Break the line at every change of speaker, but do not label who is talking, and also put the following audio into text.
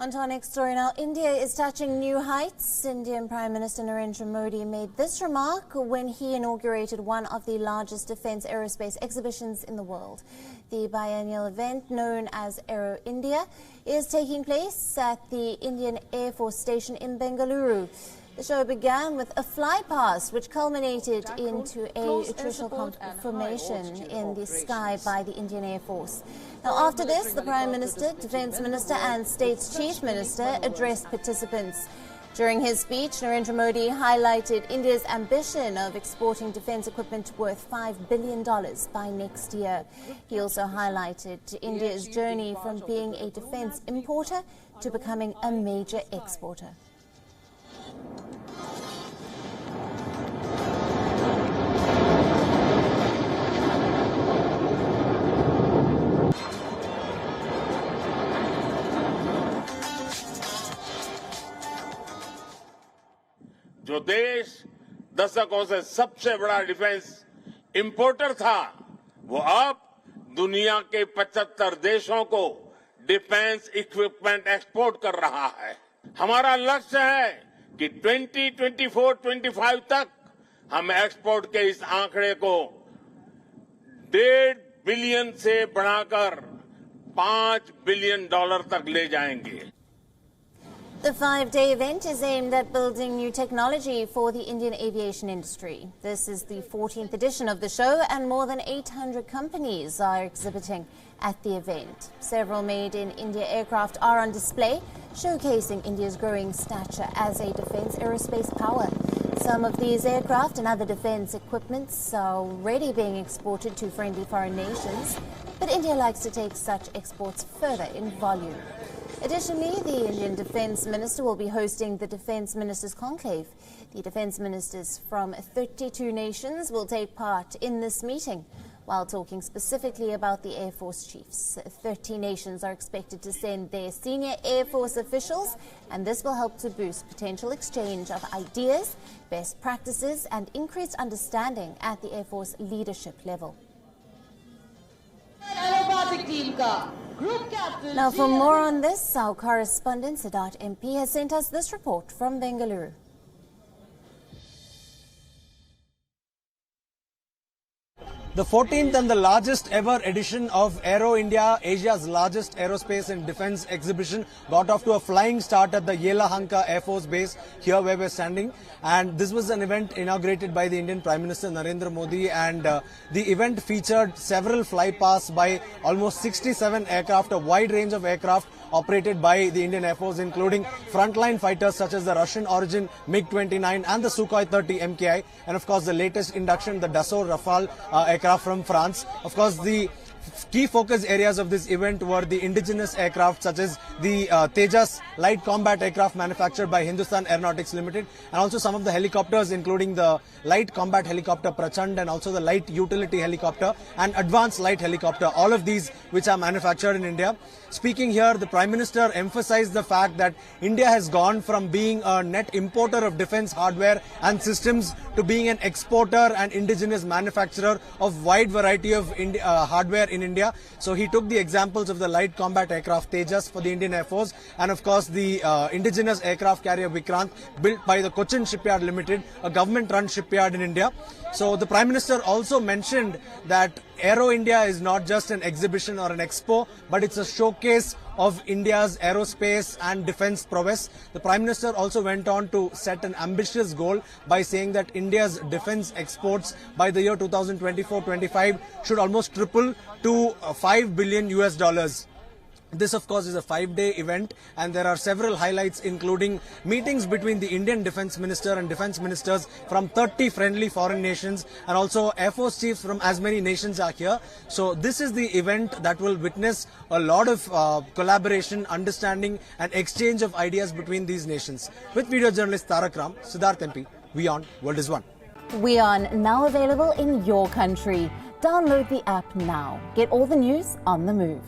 On to our next story now. India is touching new heights. Indian Prime Minister Narendra Modi made this remark when he inaugurated one of the largest defence aerospace exhibitions in the world. The biennial event, known as Aero India, is taking place at the Indian Air Force Station in Bengaluru. The show began with a flypast, which culminated into a triple formation in the sky by the Indian Air Force. Now, after this, the Prime Minister, Defence Minister and State's Chief Minister addressed participants. During his speech, Narendra Modi highlighted India's ambition of exporting defence equipment worth $5 billion by next year. He also highlighted India's journey from being a defence importer to becoming a major exporter.
जो देश दशकों से सबसे बड़ा defence importer था, वो अब दुनिया के 75 देशों को डिफेंस इक्विपमेंट एक्सपोर्ट कर रहा है। हमारा लक्ष्य है कि 2024-25 तक हम एक्सपोर्ट के इस आंकड़े को $1.5 बिलियन से बढ़ाकर $5 बिलियन तक ले जाएंगे।
The 5-day event is aimed at building new technology for the Indian aviation industry. This is the 14th edition of the show, and more than 800 companies are exhibiting at the event. Several made-in-India aircraft are on display, showcasing India's growing stature as a defence aerospace power. Some of these aircraft and other defence equipments are already being exported to friendly foreign nations, but India likes to take such exports further in volume. Additionally, the Indian Defence Minister will be hosting the Defence Ministers' Conclave. The Defence Ministers from 32 nations will take part in this meeting. While talking specifically about the Air Force chiefs, 30 nations are expected to send their senior Air Force officials, and this will help to boost potential exchange of ideas, best practices, and increased understanding at the Air Force leadership level. Now, for more on this, our correspondent Siddharth MP has sent us this report from Bengaluru.
The 14th and the largest ever edition of Aero India, Asia's largest aerospace and defence exhibition, got off to a flying start at the Yelahanka Air Force Base, here where we're standing. And this was an event inaugurated by the Indian Prime Minister Narendra Modi, and the event featured several flypasts by almost 67 aircraft, a wide range of aircraft operated by the Indian Air Force, including frontline fighters such as the Russian origin MiG-29 and the Sukhoi 30 MKI, and of course the latest induction, the Dassault Rafale aircraft from France. Of course, the key focus areas of this event were the indigenous aircraft such as the Tejas light combat aircraft manufactured by Hindustan Aeronautics Limited, and also some of the helicopters including the light combat helicopter Prachand and also the light utility helicopter and advanced light helicopter, all of these which are manufactured in India. Speaking here, the Prime Minister emphasized the fact that India has gone from being a net importer of defence hardware and systems to being an exporter and indigenous manufacturer of wide variety of hardware in India. So he took the examples of the light combat aircraft Tejas for the Indian Air Force, and of course the indigenous aircraft carrier Vikrant, built by the Cochin Shipyard Limited, a government-run shipyard in India. So the Prime Minister also mentioned that Aero India is not just an exhibition or an expo, but it's a showcase of India's aerospace and defence prowess. The Prime Minister also went on to set an ambitious goal by saying that India's defence exports by the year 2024-25 should almost triple to $5 billion. This, of course, is a 5-day event, and there are several highlights, including meetings between the Indian Defence Minister and Defence Ministers from 30 friendly foreign nations, and also Air Force chiefs from as many nations are here. So this is the event that will witness a lot of collaboration, understanding and exchange of ideas between these nations. With video journalist Tarak Ram, Siddharth MP, WION World is One.
WION, now available in your country. Download the app now. Get all the news on the move.